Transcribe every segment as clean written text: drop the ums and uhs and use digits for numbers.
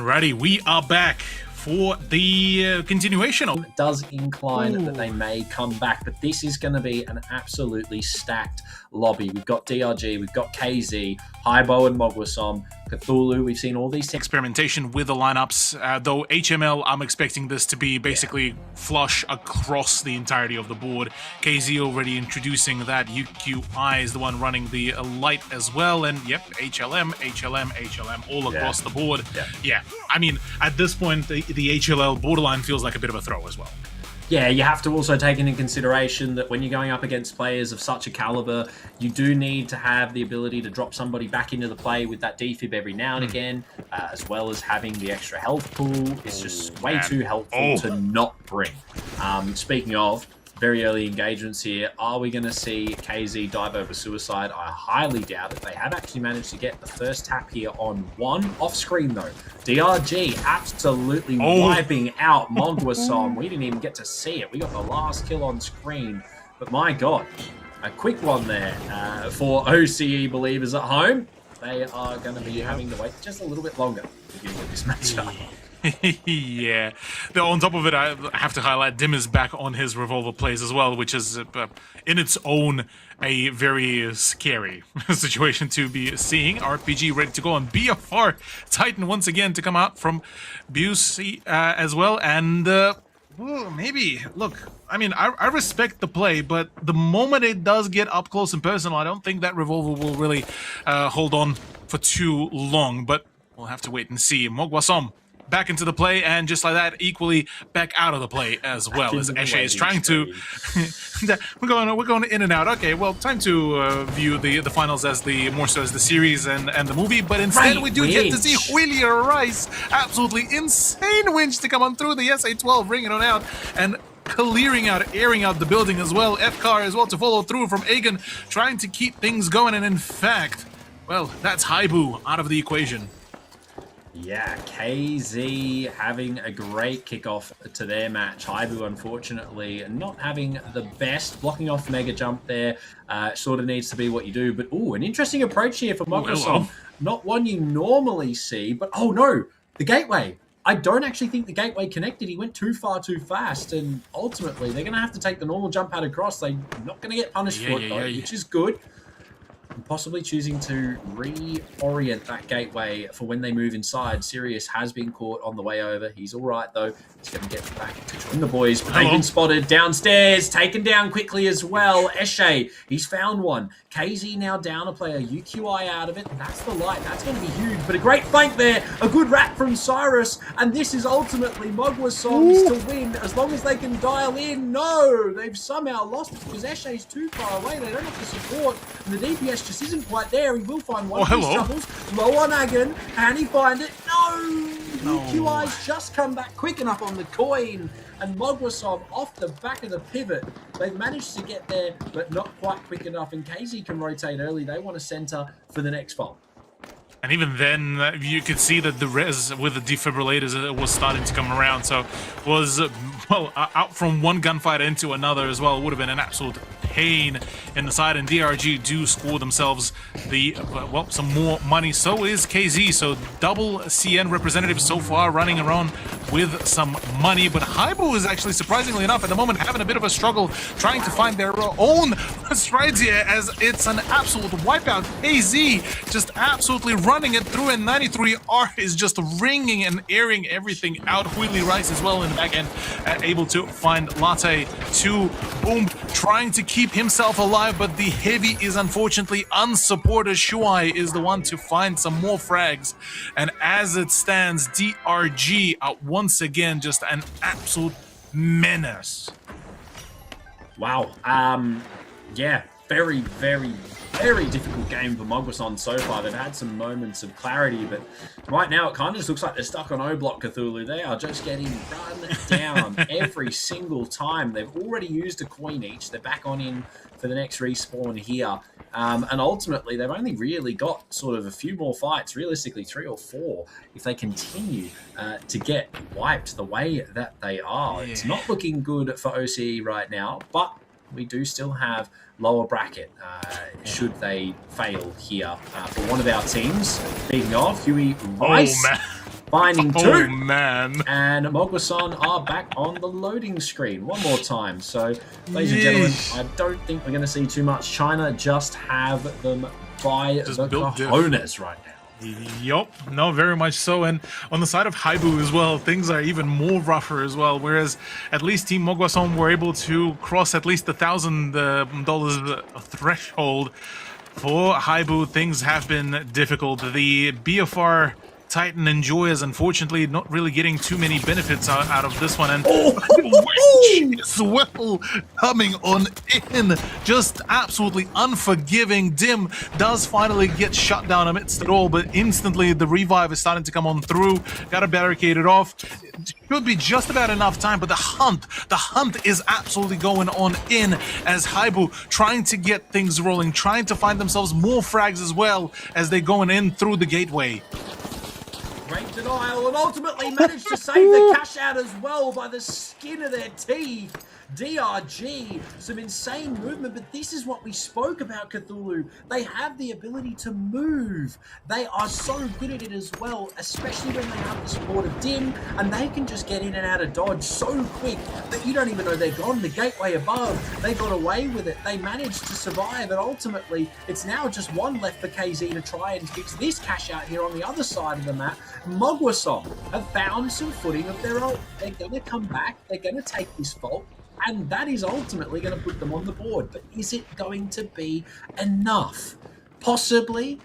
Alrighty, we are back for the continuation of... It does incline that they may come back, but this is going to be an absolutely stacked lobby. We've got DRG, we've got KZ, Hybo and Mogwasom, Cthulhu. We've seen all these experimentation with the lineups, though HML, I'm expecting this to be basically flush across the entirety of the board. KZ already introducing that. UQI is the one running the light as well, and yep, HLM all across the board. Yeah, I mean, at this point, the HLL borderline feels like a bit of a throw as well. Yeah, you have to also take into consideration that when you're going up against players of such a caliber, you do need to have the ability to drop somebody back into the play with that defib every now and again, as well as having the extra health pool. It's just way too helpful to not bring. Speaking of very early engagements here, are we going to see KZ dive over suicide? I highly doubt it. They have actually managed to get the first tap here on one. Off screen though, DRG absolutely wiping out Mogwasom. We didn't even get to see it. We got the last kill on screen, but my god, a quick one there for OCE believers at home. They are going to be having to wait just a little bit longer to begin with this matchup. Yeah. Though on top of it, I have to highlight Dim is back on his revolver plays as well, which is in its own a very scary situation to be seeing. RPG ready to go on BFR. Titan once again to come out from Busey as well. And maybe, look, I mean, I respect the play, but the moment it does get up close and personal, I don't think that revolver will really hold on for too long. But we'll have to wait and see. Mogwasom back into the play, and just like that, equally back out of the play as well, as Eshe is trying to... we're going in and out. Okay, well, time to view the finals as more so as the series and the movie, but instead we do get to see Julia Rice. Absolutely insane winch to come on through the SA-12, ringing on out, and clearing out, airing out the building as well. FCAR as well to follow through from Agan, trying to keep things going, and in fact, well, that's Haibu out of the equation. Yeah, KZ having a great kickoff to their match. Haibu, unfortunately, not having the best. Blocking off Mega Jump there sort of needs to be what you do. But, an interesting approach here for Mogwasom. Not one you normally see, but, oh no, the gateway. I don't actually think the gateway connected. He went too far too fast, and ultimately, they're going to have to take the normal jump pad across. They're not going to get punished for it, though, which is good. And possibly choosing to reorient that gateway for when they move inside. Sirius has been caught on the way over. He's all right, though. He's going to get back to join the boys, but they've been spotted downstairs, taken down quickly as well. Eshe, he's found one. KZ now down a player, UQI out of it. That's the light. That's going to be huge, but a great flank there. A good wrap from Cyrus, and this is ultimately Mogwasom's to win as long as they can dial in. No, they've somehow lost it because Eshe's too far away. They don't have the support, and the DPS just isn't quite there. He will find one of these troubles. Low on Agan. Can he find it? No! UQI's just come back quick enough on the coin. And Mogwasom off the back of the pivot. They've managed to get there, but not quite quick enough. And KZ can rotate early. They want to center for the next fall. And even then, you could see that the res with the defibrillators was starting to come around. So was, well, out from one gunfight into another as well. It would have been an absolute pain in the side. And DRG do score themselves some more money. So is KZ. So double CN representatives so far running around with some money. But Haibu is actually, surprisingly enough, at the moment having a bit of a struggle trying to find their own strides here, as it's an absolute wipeout. KZ just absolutely running it through, and 93R is just ringing and airing everything out. Wheatley Rice as well in the back end, able to find Latte to Boom, trying to keep himself alive, but the heavy is unfortunately unsupported. Shuai is the one to find some more frags, and as it stands, DRG out once again, just an absolute menace. Wow. Yeah, very difficult game for Mogwasom so far. They've had some moments of clarity, but right now it kind of just looks like they're stuck on O-Block Cthulhu. They are just getting run down every single time. They've already used a coin each. They're back on in for the next respawn here. And ultimately, they've only really got sort of a few more fights, realistically 3 or 4, if they continue to get wiped the way that they are. Yeah. It's not looking good for OCE right now, but we do still have lower bracket should they fail here for one of our teams. Speaking of, Huey Rice finding two. Oh, man. And Mogwason are back on the loading screen one more time. So, ladies and gentlemen, I don't think we're going to see too much. China just have them by Just the built cojones right now. Yup, no, very much so. And on the side of Haibu as well, things are even more rougher as well. Whereas at least Team Mogwason were able to cross at least the $1,000 threshold. For Haibu, things have been difficult. The BFR Titan Enjoyers, unfortunately, not really getting too many benefits out of this one. And Wedge as well coming on in. Just absolutely unforgiving. Dim does finally get shut down amidst it all, but instantly the revive is starting to come on through. Got to barricade it off. Should be just about enough time, but the hunt is absolutely going on in as Haibu trying to get things rolling, trying to find themselves more frags as well as they going in through the gateway. Great denial, and ultimately managed to save the cash out as well by the skin of their teeth. DRG, some insane movement, but this is what we spoke about, Cthulhu. They have the ability to move. They are so good at it as well, especially when they have the support of Dim, and they can just get in and out of dodge so quick that you don't even know they're gone. The gateway above, they got away with it. They managed to survive, and ultimately, it's now just one left for KZ to try and fix this cash out here on the other side of the map. Mogwason have found some footing of their own. They're going to come back. They're going to take this vault. And that is ultimately going to put them on the board. But is it going to be enough? Possibly,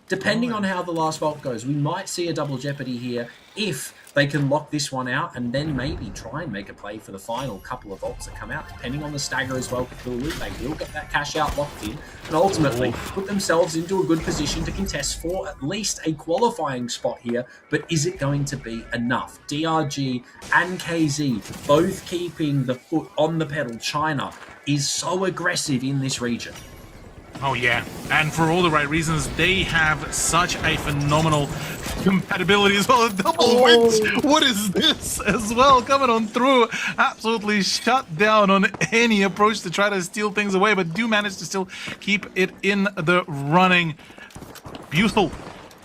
depending on how the last vault goes. We might see a double jeopardy here if they can lock this one out and then maybe try and make a play for the final couple of vaults that come out. Depending on the stagger as well, Cthulhu, they will get that cash out locked in and ultimately put themselves into a good position to contest for at least a qualifying spot here. But is it going to be enough? DRG and KZ both keeping the foot on the pedal. China is so aggressive in this region. Oh yeah, and for all the right reasons. They have such a phenomenal compatibility as well. Double wins. What is this as well coming on through? Absolutely shut down on any approach to try to steal things away, but do manage to still keep it in the running. Beautiful.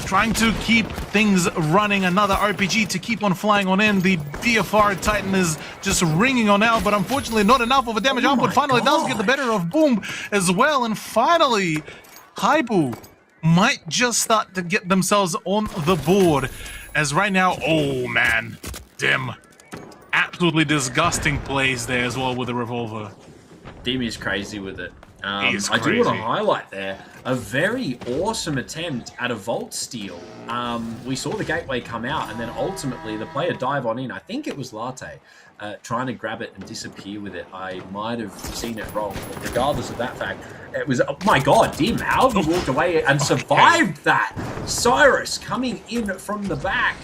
Trying to keep things running. Another RPG to keep on flying on in. The BFR Titan is just ringing on out, but unfortunately not enough of a damage output. Finally does get the better of Boom as well. And finally, Haibu might just start to get themselves on the board. As right now, oh man, Dim. Absolutely disgusting plays there as well with the revolver. Dim is crazy with it. I do want to highlight there a very awesome attempt at a vault steal. We saw the gateway come out and then ultimately the player dive on in. I think it was Latte trying to grab it and disappear with it. I might have seen it wrong, but regardless of that fact, it was, oh my god, Dim, how have you walked away and survived that? Cyrus coming in from the back,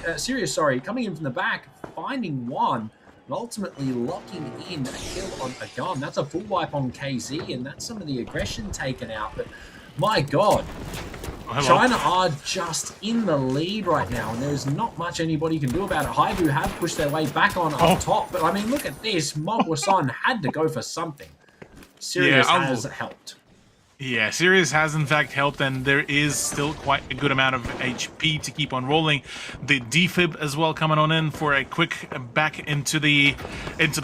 coming in from the back, finding one. And ultimately locking in a kill on a gun. That's a full wipe on KZ, and that's some of the aggression taken out. But my god, China are just in the lead right now, and there's not much anybody can do about it. Haibu have pushed their way back on up top, but I mean, look at this. Mogwason had to go for something. Sirius has helped. Yeah, Sirius has in fact helped, and there is still quite a good amount of HP to keep on rolling. The defib as well coming on in for a quick back into the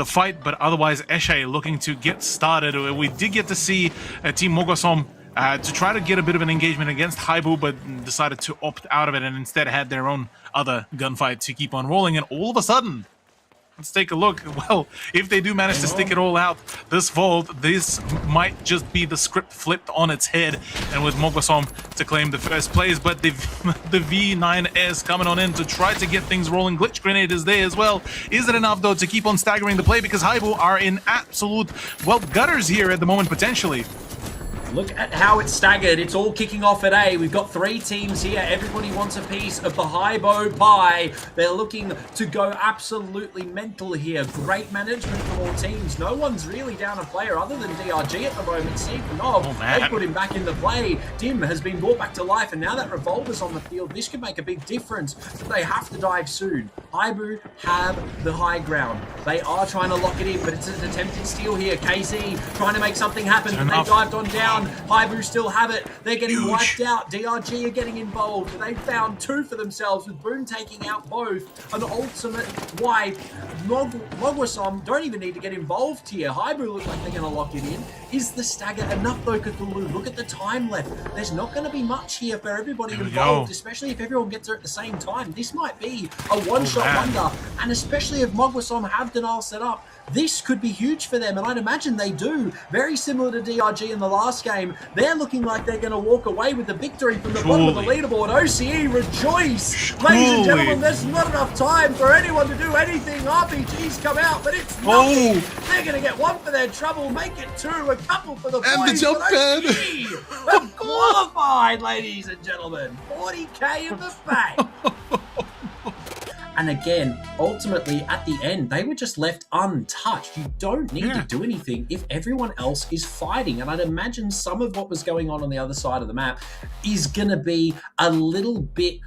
fight, but otherwise Eshe looking to get started. We did get to see Team Mogwason to try to get a bit of an engagement against Haibu, but decided to opt out of it and instead had their own other gunfight to keep on rolling. And all of a sudden, let's take a look. Well, if they do manage to stick it all out, this vault, this might just be the script flipped on its head, and with Mogwason to claim the first place. But the V9S coming on in to try to get things rolling. Glitch grenade is there as well. Is it enough though to keep on staggering the play, because Haibu are in absolute, well, gutters here at the moment potentially. Look at how it's staggered. It's all kicking off at A. We've got three teams here. Everybody wants a piece of the Haibu pie. They're looking to go absolutely mental here. Great management from all teams. No one's really down a player other than DRG at the moment. Sikanov, they put him back in the play. Dim has been brought back to life, and now that Revolver's on the field, this could make a big difference, but they have to dive soon. Haibu have the high ground. They are trying to lock it in, but it's an attempted steal here. KZ trying to make something happen. They dived on down. one. Haibu still have it. They're getting wiped out. DRG are getting involved. They found 2 for themselves with Boone taking out both. An ultimate wipe. Mogwasom don't even need to get involved here. Haibu look like they're going to lock it in. Is the stagger enough though, Cthulhu? Look at the time left. There's not going to be much here for everybody involved, especially if everyone gets there at the same time. This might be a one-shot wonder, and especially if Mogwasom have denial set up, this could be huge for them, and I'd imagine they do. Very similar to DRG in the last game. They're looking like they're going to walk away with the victory from the bottom of the leaderboard. OCE, rejoice! Ladies and gentlemen, there's not enough time for anyone to do anything. RPGs come out, but it's nothing. They're going to get 1 for their trouble, make it 2, a couple for the and boys. the jump pad have qualified, ladies and gentlemen. 40k in the bank. And again, ultimately, at the end, they were just left untouched. You don't need to do anything if everyone else is fighting. And I'd imagine some of what was going on the other side of the map is going to be a little bit